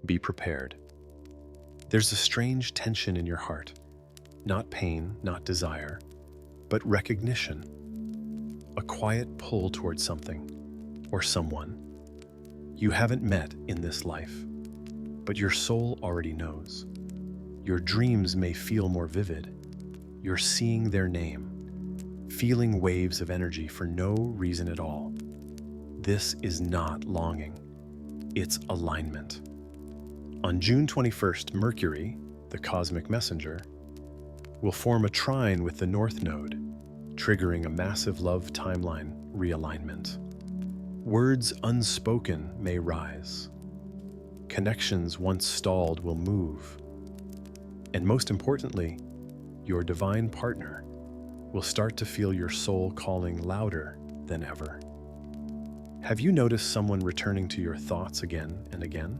Be prepared. There's a strange tension in your heart. Not pain, not desire, but recognition. A quiet pull towards something or someone you haven't met in this life, but your soul already knows. Your dreams may feel more vivid. You're seeing their name, feeling waves of energy for no reason at all. This is not longing. It's alignment. On June 21st, Mercury, the cosmic messenger, will form a trine with the North Node, triggering a massive love timeline realignment. Words unspoken may rise. Connections once stalled will move. And most importantly, your divine partner will start to feel your soul calling louder than ever. Have you noticed someone returning to your thoughts again and again?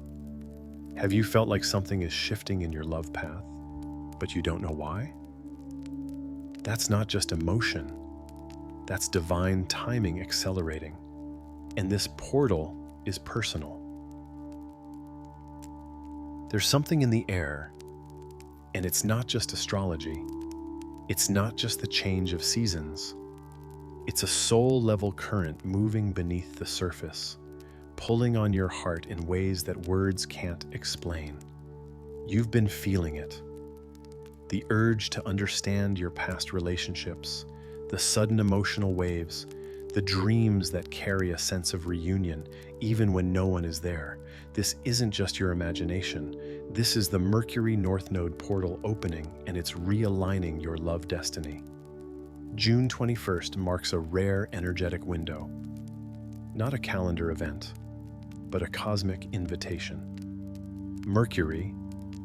Have you felt like something is shifting in your love path, but you don't know why? That's not just emotion. That's divine timing accelerating. And this portal is personal. There's something in the air, and it's not just astrology. It's not just the change of seasons. It's a soul-level current moving beneath the surface, pulling on your heart in ways that words can't explain. You've been feeling it. The urge to understand your past relationships, the sudden emotional waves, the dreams that carry a sense of reunion even when no one is there. This isn't just your imagination. This is the Mercury North Node portal opening, and it's realigning your love destiny. June 21st marks a rare energetic window. Not a calendar event, but a cosmic invitation. Mercury,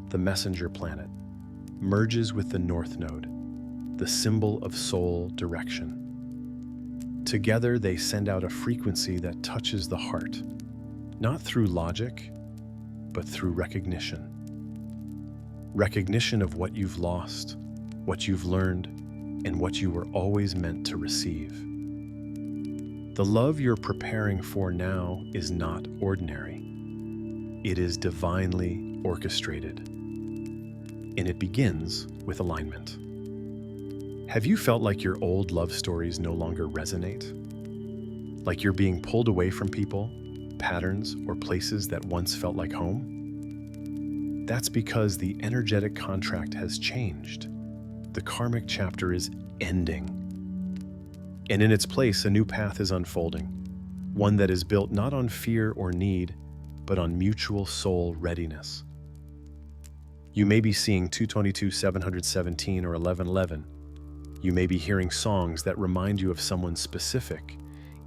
the messenger planet, merges with the North Node, the symbol of soul direction. Together, they send out a frequency that touches the heart, not through logic, but through recognition. Recognition of what you've lost, what you've learned, and what you were always meant to receive. The love you're preparing for now is not ordinary. It is divinely orchestrated. And it begins with alignment. Have you felt like your old love stories no longer resonate? Like you're being pulled away from people, patterns, or places that once felt like home? That's because the energetic contract has changed. The karmic chapter is ending. And in its place, a new path is unfolding, one that is built not on fear or need, but on mutual soul readiness. You may be seeing 222, 717, or 1111. You may be hearing songs that remind you of someone specific,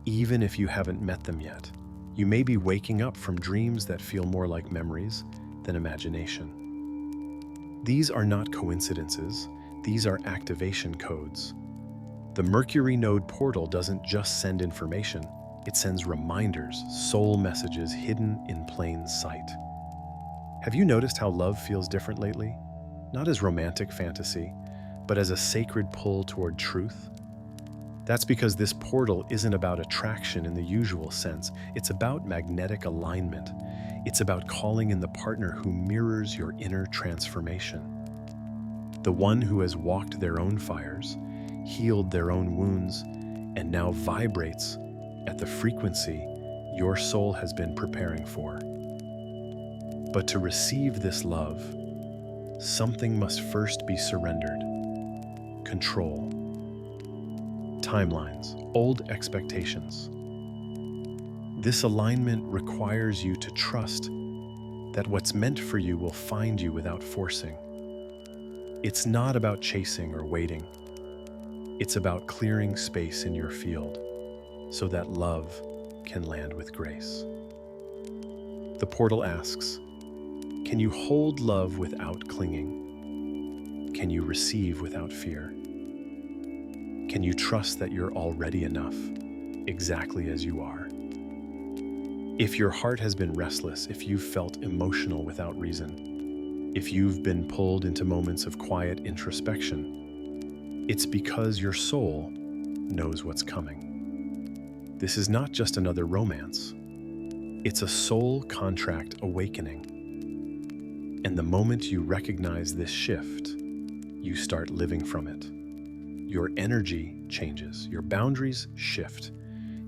even if you haven't met them yet. You may be waking up from dreams that feel more like memories than imagination. These are not coincidences. These are activation codes. The Mercury Node portal doesn't just send information, it sends reminders, soul messages hidden in plain sight. Have you noticed how love feels different lately? Not as romantic fantasy, but as a sacred pull toward truth? That's because this portal isn't about attraction in the usual sense. It's about magnetic alignment. It's about calling in the partner who mirrors your inner transformation. The one who has walked their own fires, healed their own wounds, and now vibrates at the frequency your soul has been preparing for. But to receive this love, something must first be surrendered. Control. Timelines, old expectations. This alignment requires you to trust that what's meant for you will find you without forcing. It's not about chasing or waiting. It's about clearing space in your field so that love can land with grace. The portal asks, can you hold love without clinging? Can you receive without fear? Can you trust that you're already enough, exactly as you are? If your heart has been restless, if you've felt emotional without reason, if you've been pulled into moments of quiet introspection, it's because your soul knows what's coming. This is not just another romance. It's a soul contract awakening. And the moment you recognize this shift, you start living from it. Your energy changes, your boundaries shift,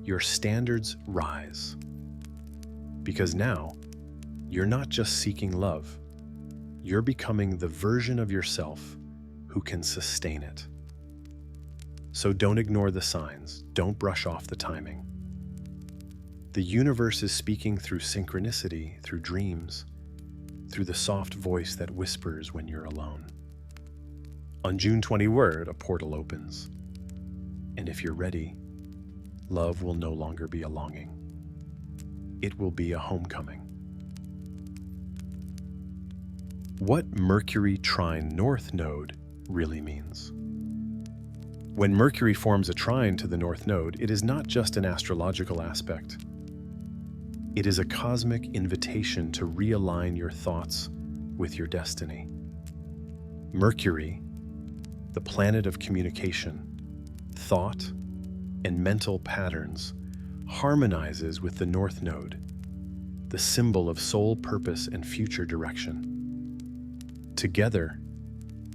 your standards rise. Because now, you're not just seeking love, you're becoming the version of yourself who can sustain it. So don't ignore the signs, don't brush off the timing. The universe is speaking through synchronicity, through dreams, through the soft voice that whispers when you're alone. On June 23rd, a portal opens. And if you're ready, love will no longer be a longing. It will be a homecoming. What Mercury Trine North Node really means. When Mercury forms a trine to the North Node, it is not just an astrological aspect. It is a cosmic invitation to realign your thoughts with your destiny. Mercury, the planet of communication, thought, and mental patterns, harmonizes with the North Node, the symbol of soul purpose and future direction. Together,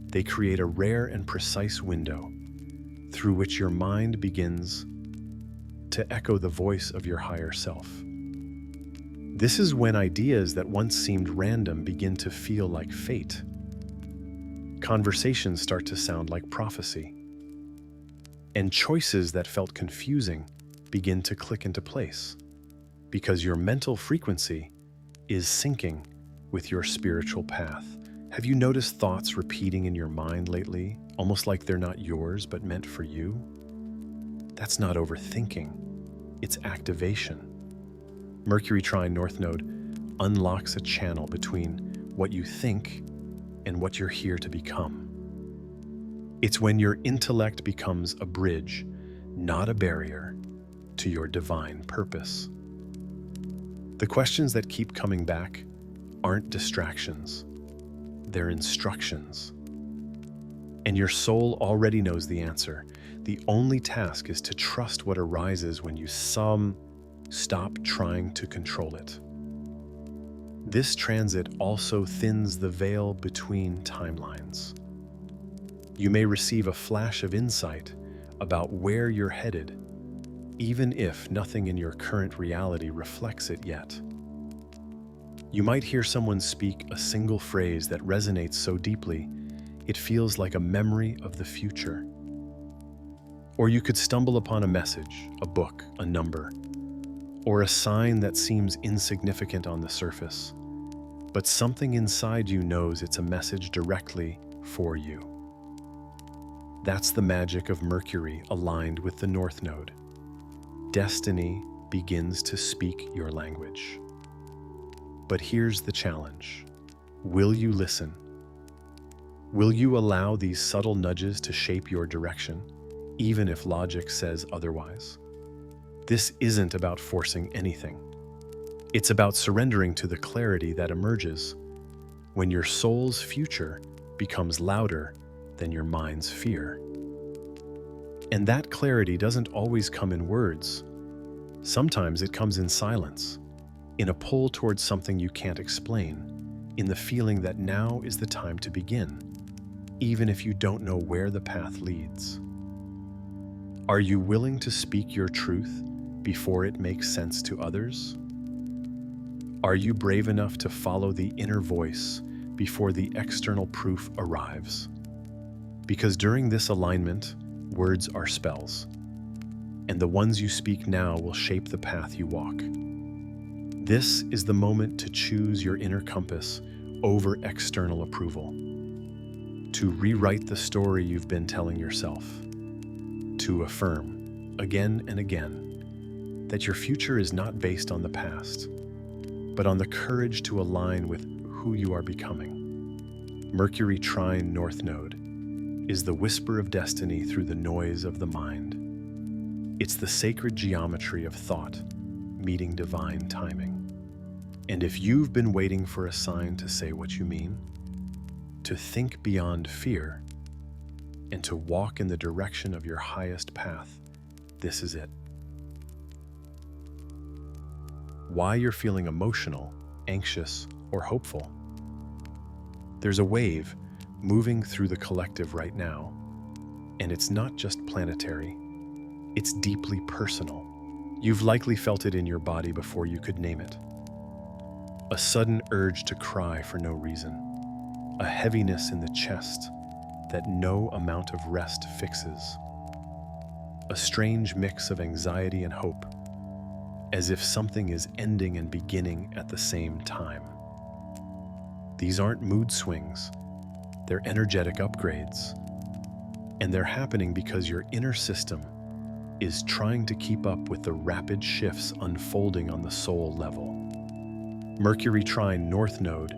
they create a rare and precise window through which your mind begins to echo the voice of your higher self. This is when ideas that once seemed random begin to feel like fate. Conversations start to sound like prophecy. And choices that felt confusing begin to click into place, because your mental frequency is syncing with your spiritual path. Have you noticed thoughts repeating in your mind lately, almost like they're not yours but meant for you? That's not overthinking, it's activation. Mercury Trine North Node unlocks a channel between what you think and what you're here to become. It's when your intellect becomes a bridge, not a barrier, to your divine purpose. The questions that keep coming back aren't distractions, they're instructions. And your soul already knows the answer. The only task is to trust what arises when you stop trying to control it. This transit also thins the veil between timelines. You may receive a flash of insight about where you're headed, even if nothing in your current reality reflects it yet. You might hear someone speak a single phrase that resonates so deeply, it feels like a memory of the future. Or you could stumble upon a message, a book, a number, or a sign that seems insignificant on the surface, but something inside you knows it's a message directly for you. That's the magic of Mercury aligned with the North Node. Destiny begins to speak your language. But here's the challenge. Will you listen? Will you allow these subtle nudges to shape your direction, even if logic says otherwise? This isn't about forcing anything. It's about surrendering to the clarity that emerges when your soul's future becomes louder than your mind's fear. And that clarity doesn't always come in words. Sometimes it comes in silence, in a pull towards something you can't explain, in the feeling that now is the time to begin, even if you don't know where the path leads. Are you willing to speak your truth before it makes sense to others? Are you brave enough to follow the inner voice before the external proof arrives? Because during this alignment, words are spells, and the ones you speak now will shape the path you walk. This is the moment to choose your inner compass over external approval, to rewrite the story you've been telling yourself, to affirm again and again that your future is not based on the past, but on the courage to align with who you are becoming. Mercury Trine North Node is the whisper of destiny through the noise of the mind. It's the sacred geometry of thought meeting divine timing. And if you've been waiting for a sign to say what you mean, to think beyond fear, and to walk in the direction of your highest path, this is it. Why you're feeling emotional, anxious, or hopeful? There's a wave moving through the collective right now, and it's not just planetary, it's deeply personal. You've likely felt it in your body before you could name it. A sudden urge to cry for no reason, a heaviness in the chest that no amount of rest fixes, a strange mix of anxiety and hope, as if something is ending and beginning at the same time. These aren't mood swings, they're energetic upgrades, and they're happening because your inner system is trying to keep up with the rapid shifts unfolding on the soul level. Mercury Trine North Node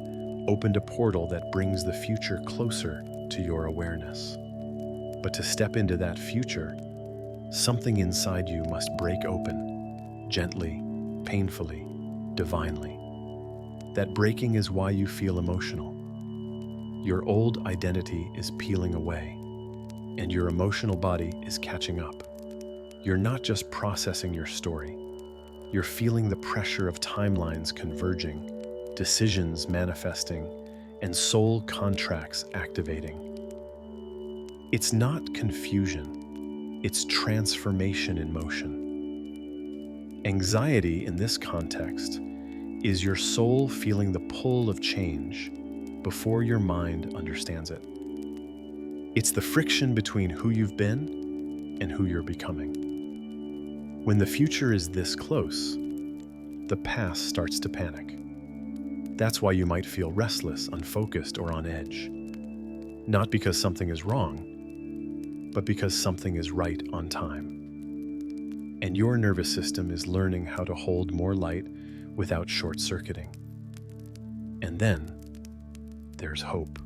opened a portal that brings the future closer to your awareness. But to step into that future, something inside you must break open, gently, painfully, divinely. That breaking is why you feel emotional. Your old identity is peeling away, and your emotional body is catching up. You're not just processing your story. You're feeling the pressure of timelines converging, decisions manifesting, and soul contracts activating. It's not confusion, it's transformation in motion. Anxiety in this context is your soul feeling the pull of change before your mind understands it. It's the friction between who you've been and who you're becoming. When the future is this close, the past starts to panic. That's why you might feel restless, unfocused, or on edge. Not because something is wrong, but because something is right on time. And your nervous system is learning how to hold more light without short-circuiting. And then there's hope.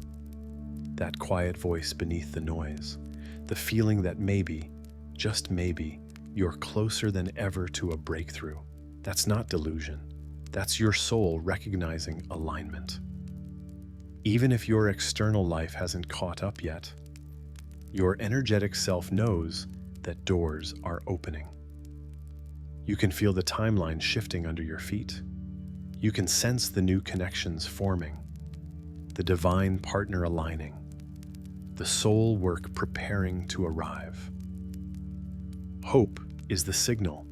That quiet voice beneath the noise. The feeling that maybe, just maybe, you're closer than ever to a breakthrough. That's not delusion. That's your soul recognizing alignment. Even if your external life hasn't caught up yet, your energetic self knows that doors are opening. You can feel the timeline shifting under your feet. You can sense the new connections forming, the divine partner aligning, the soul work preparing to arrive. Hope is the signal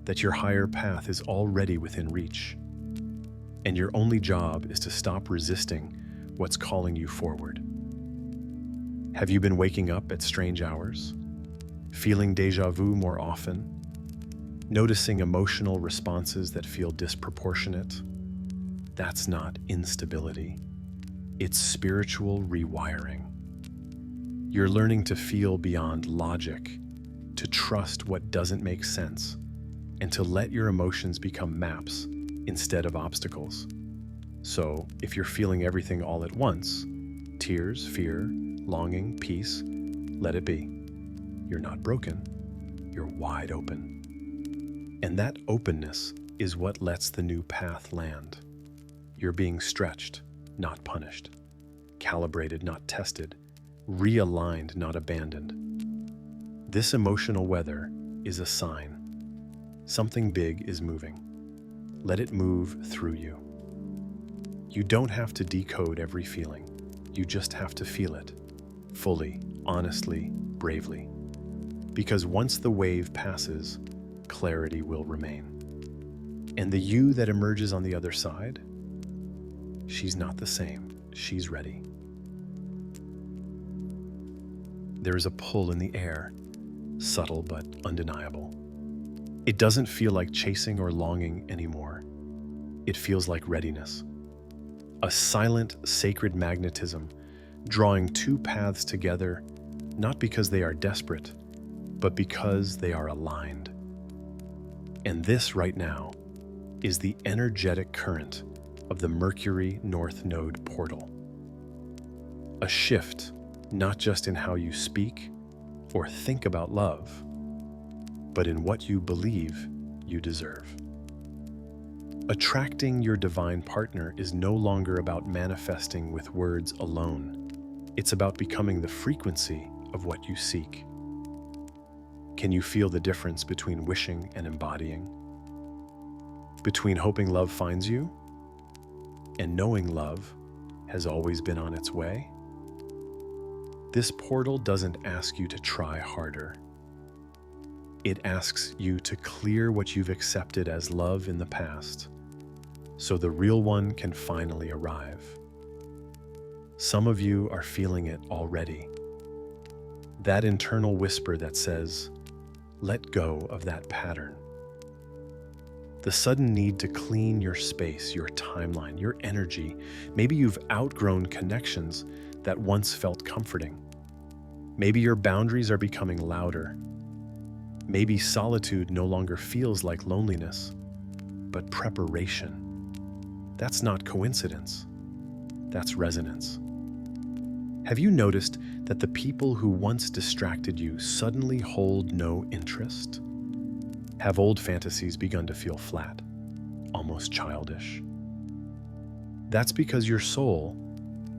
that your higher path is already within reach, and your only job is to stop resisting what's calling you forward. Have you been waking up at strange hours, feeling déjà vu more often, noticing emotional responses that feel disproportionate? That's not instability. It's spiritual rewiring. You're learning to feel beyond logic, to trust what doesn't make sense, and to let your emotions become maps instead of obstacles. So, if you're feeling everything all at once, tears, fear, longing, peace, let it be. You're not broken, you're wide open. And that openness is what lets the new path land. You're being stretched, not punished, calibrated, not tested, realigned, not abandoned. This emotional weather is a sign. Something big is moving. Let it move through you. You don't have to decode every feeling. You just have to feel it, fully, honestly, bravely. Because once the wave passes, clarity will remain. And the you that emerges on the other side, she's not the same. She's ready. There is a pull in the air, subtle but undeniable. It doesn't feel like chasing or longing anymore. It feels like readiness. A silent, sacred magnetism, drawing two paths together, not because they are desperate, but because they are aligned. And this right now is the energetic current of the Mercury North Node portal. A shift, not just in how you speak or think about love, but in what you believe you deserve. Attracting your divine partner is no longer about manifesting with words alone. It's about becoming the frequency of what you seek. Can you feel the difference between wishing and embodying? Between hoping love finds you and knowing love has always been on its way? This portal doesn't ask you to try harder. It asks you to clear what you've accepted as love in the past, so the real one can finally arrive. Some of you are feeling it already. That internal whisper that says, let go of that pattern. The sudden need to clean your space, your timeline, your energy. Maybe you've outgrown connections that once felt comforting. Maybe your boundaries are becoming louder. Maybe solitude no longer feels like loneliness, but preparation. That's not coincidence. That's resonance. Have you noticed that the people who once distracted you suddenly hold no interest? Have old fantasies begun to feel flat, almost childish? That's because your soul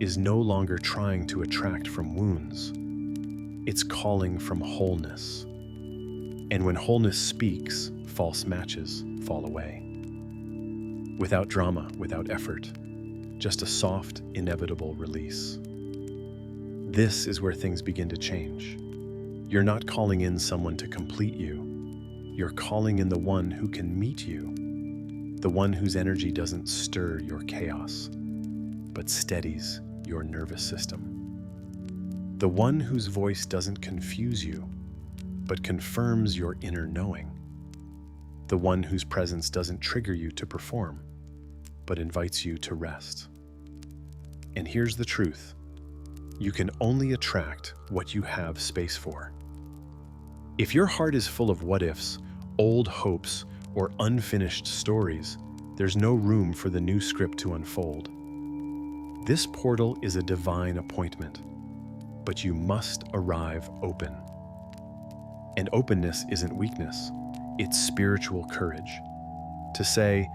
is no longer trying to attract from wounds. It's calling from wholeness. And when wholeness speaks, false matches fall away. Without drama, without effort, just a soft, inevitable release. This is where things begin to change. You're not calling in someone to complete you. You're calling in the one who can meet you, the one whose energy doesn't stir your chaos, but steadies your nervous system. The one whose voice doesn't confuse you, but confirms your inner knowing. The one whose presence doesn't trigger you to perform, but invites you to rest. And here's the truth. You can only attract what you have space for. If your heart is full of what-ifs, old hopes, or unfinished stories, there's no room for the new script to unfold. This portal is a divine appointment, but you must arrive open. And openness isn't weakness, it's spiritual courage. To say,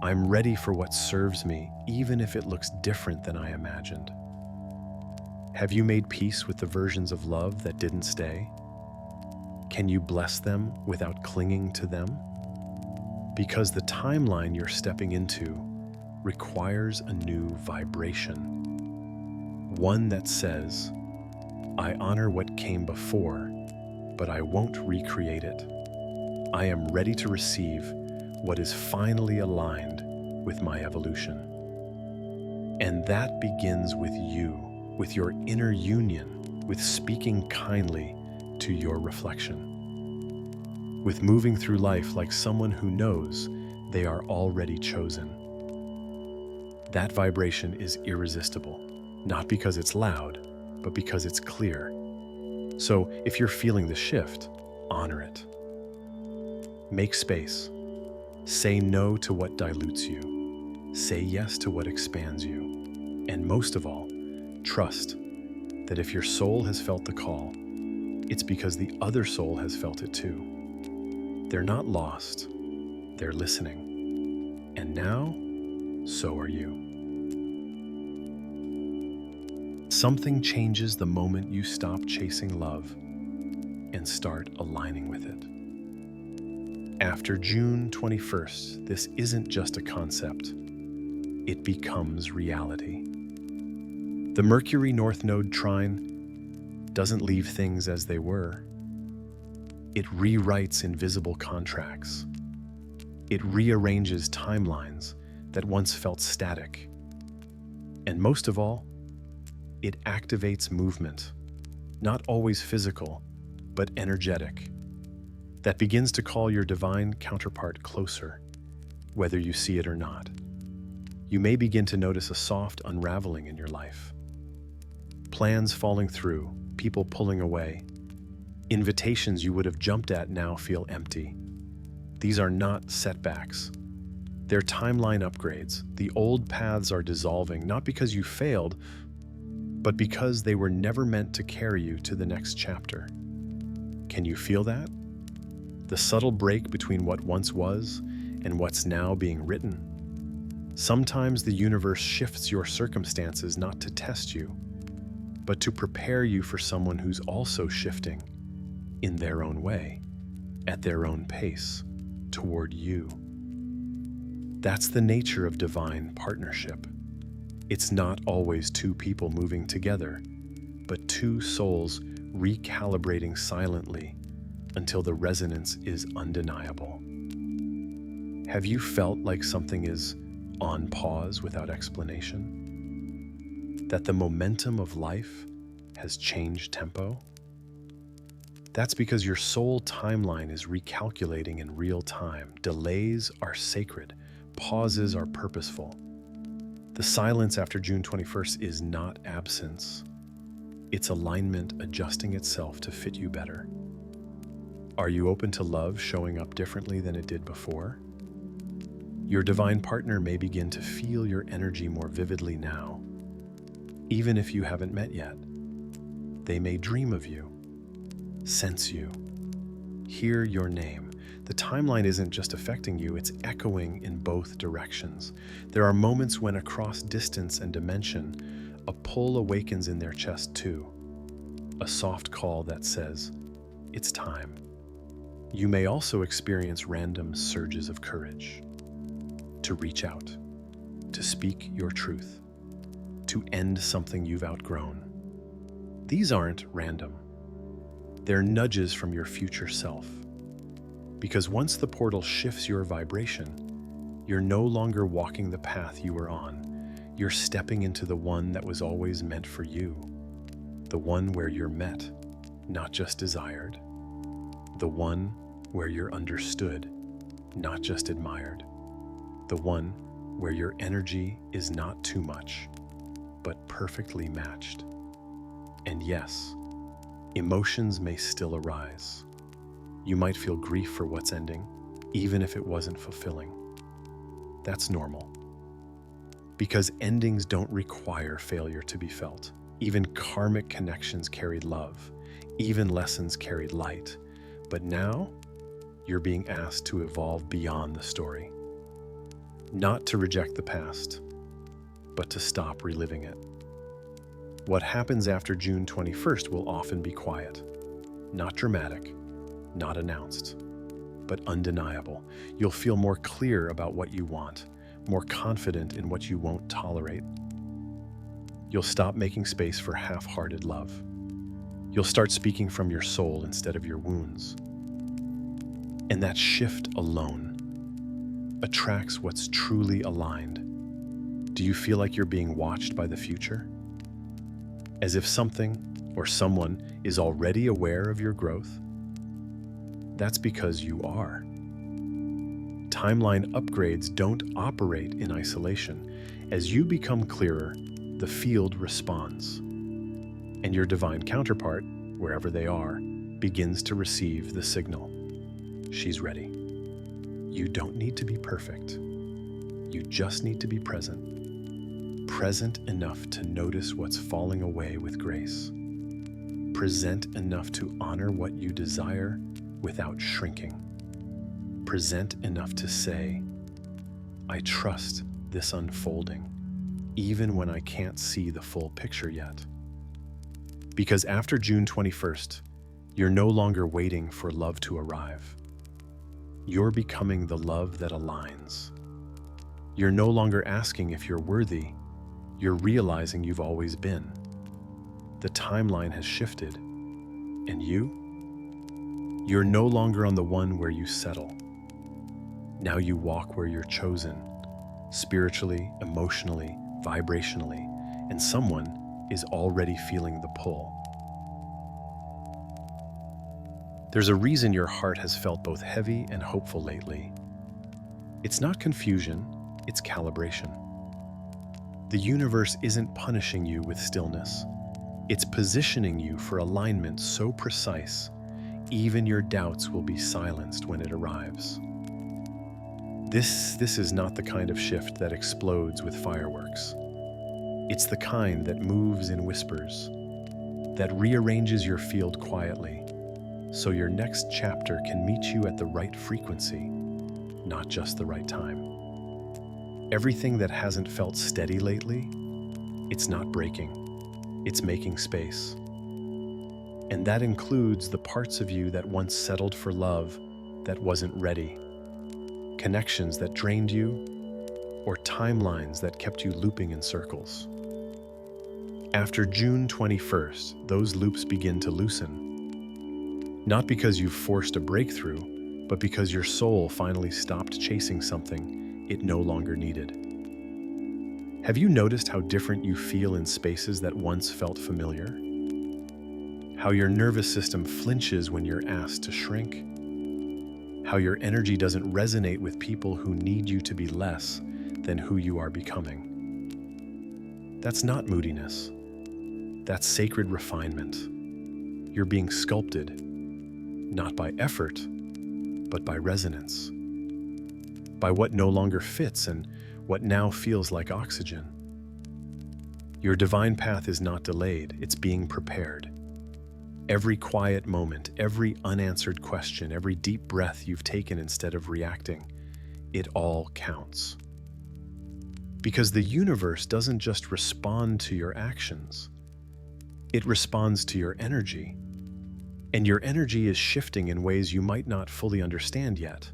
I'm ready for what serves me, even if it looks different than I imagined. Have you made peace with the versions of love that didn't stay? Can you bless them without clinging to them? Because the timeline you're stepping into requires a new vibration. One that says, I honor what came before, but I won't recreate it. I am ready to receive what is finally aligned with my evolution. And that begins with you, with your inner union, with speaking kindly to your reflection, with moving through life like someone who knows they are already chosen. That vibration is irresistible, not because it's loud, but because it's clear. So if you're feeling the shift, honor it. Make space. Say no to what dilutes you. Say yes to what expands you. And most of all, trust that if your soul has felt the call, it's because the other soul has felt it too. They're not lost, they're listening. And now, so are you. Something changes the moment you stop chasing love and start aligning with it. After June 21st, this isn't just a concept, it becomes reality. The Mercury North Node Trine doesn't leave things as they were. It rewrites invisible contracts. It rearranges timelines that once felt static. And most of all, it activates movement, not always physical, but energetic, that begins to call your divine counterpart closer, whether you see it or not. You may begin to notice a soft unraveling in your life. Plans falling through, people pulling away. Invitations you would have jumped at now feel empty. These are not setbacks. They're timeline upgrades. The old paths are dissolving, not because you failed, but because they were never meant to carry you to the next chapter. Can you feel that? The subtle break between what once was and what's now being written. Sometimes the universe shifts your circumstances not to test you, but to prepare you for someone who's also shifting in their own way, at their own pace, toward you. That's the nature of divine partnership. It's not always two people moving together, but two souls recalibrating silently until the resonance is undeniable. Have you felt like something is on pause without explanation? That the momentum of life has changed tempo? That's because your soul timeline is recalculating in real time. Delays are sacred, pauses are purposeful. The silence after June 21st is not absence. It's alignment adjusting itself to fit you better. Are you open to love showing up differently than it did before? Your divine partner may begin to feel your energy more vividly now. Even if you haven't met yet, they may dream of you, sense you, hear your name. The timeline isn't just affecting you, it's echoing in both directions. There are moments when across distance and dimension, a pull awakens in their chest too. A soft call that says, it's time. You may also experience random surges of courage to reach out, to speak your truth, to end something you've outgrown. These aren't random. They're nudges from your future self. Because once the portal shifts your vibration, you're no longer walking the path you were on. You're stepping into the one that was always meant for you. The one where you're met, not just desired. The one where you're understood, not just admired. The one where your energy is not too much, but perfectly matched. And yes, emotions may still arise. You might feel grief for what's ending, even if it wasn't fulfilling. That's normal. Because endings don't require failure to be felt. Even karmic connections carried love. Even lessons carried light. But now, you're being asked to evolve beyond the story. Not to reject the past, but to stop reliving it. What happens after June 21st will often be quiet. Not dramatic, not announced, but undeniable. You'll feel more clear about what you want, more confident in what you won't tolerate. You'll stop making space for half-hearted love. You'll start speaking from your soul instead of your wounds. And that shift alone attracts what's truly aligned. Do you feel like you're being watched by the future? As if something or someone is already aware of your growth? That's because you are. Timeline upgrades don't operate in isolation. As you become clearer, the field responds. And your divine counterpart, wherever they are, begins to receive the signal. She's ready. You don't need to be perfect. You just need to be present. Present enough to notice what's falling away with grace. Present enough to honor what you desire without shrinking. Present enough to say, I trust this unfolding, even when I can't see the full picture yet. Because after June 21st, you're no longer waiting for love to arrive. You're becoming the love that aligns. You're no longer asking if you're worthy. You're realizing you've always been. The timeline has shifted. And you're no longer on the one where you settle. Now you walk where you're chosen, spiritually, emotionally, vibrationally, and someone is already feeling the pull. There's a reason your heart has felt both heavy and hopeful lately. It's not confusion, it's calibration. The universe isn't punishing you with stillness. It's positioning you for alignment so precise, even your doubts will be silenced when it arrives. This is not the kind of shift that explodes with fireworks. It's the kind that moves in whispers, that rearranges your field quietly, so your next chapter can meet you at the right frequency, not just the right time. Everything that hasn't felt steady lately, it's not breaking, it's making space. And that includes the parts of you that once settled for love that wasn't ready. Connections that drained you, or timelines that kept you looping in circles. After June 21st, those loops begin to loosen. Not because you've forced a breakthrough, but because your soul finally stopped chasing something it no longer needed. Have you noticed how different you feel in spaces that once felt familiar? How your nervous system flinches when you're asked to shrink? How your energy doesn't resonate with people who need you to be less than who you are becoming? That's not moodiness. That's sacred refinement. You're being sculpted, not by effort, but by resonance. By what no longer fits and what now feels like oxygen. Your divine path is not delayed, it's being prepared. Every quiet moment, every unanswered question, every deep breath you've taken instead of reacting, it all counts. Because the universe doesn't just respond to your actions, it responds to your energy. And your energy is shifting in ways you might not fully understand yet,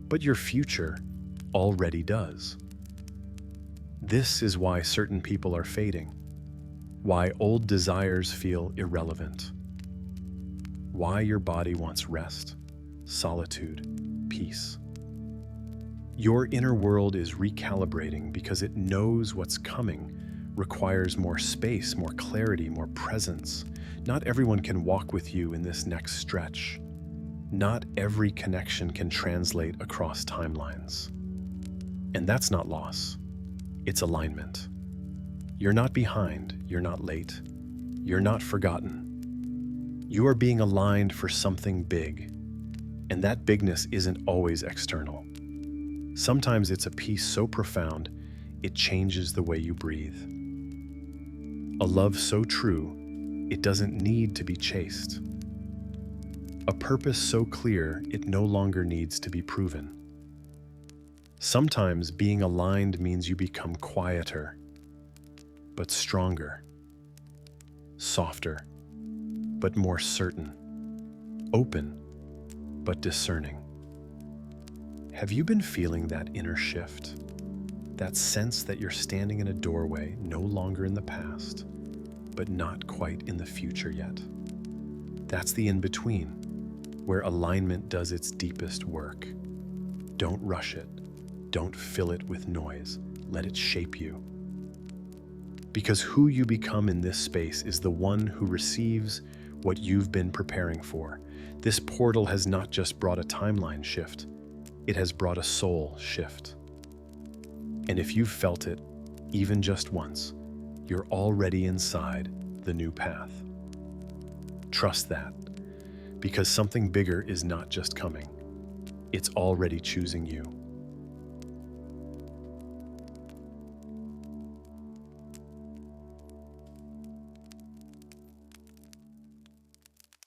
but your future already does. This is why certain people are fading, why old desires feel irrelevant, why your body wants rest, solitude, peace. Your inner world is recalibrating because it knows what's coming requires more space, more clarity, more presence. Not everyone can walk with you in this next stretch. Not every connection can translate across timelines. And that's not loss, it's alignment. You're not behind, you're not late, you're not forgotten. You are being aligned for something big, and that bigness isn't always external. Sometimes it's a peace so profound, it changes the way you breathe. A love so true, it doesn't need to be chased. A purpose so clear, it no longer needs to be proven. Sometimes being aligned means you become quieter, but stronger, softer, but more certain, open, but discerning. Have you been feeling that inner shift? That sense that you're standing in a doorway, no longer in the past, but not quite in the future yet? That's the in-between, where alignment does its deepest work. Don't rush it. Don't fill it with noise. Let it shape you. Because who you become in this space is the one who receives what you've been preparing for. This portal has not just brought a timeline shift, it has brought a soul shift. And if you've felt it, even just once, you're already inside the new path. Trust that, because something bigger is not just coming, it's already choosing you.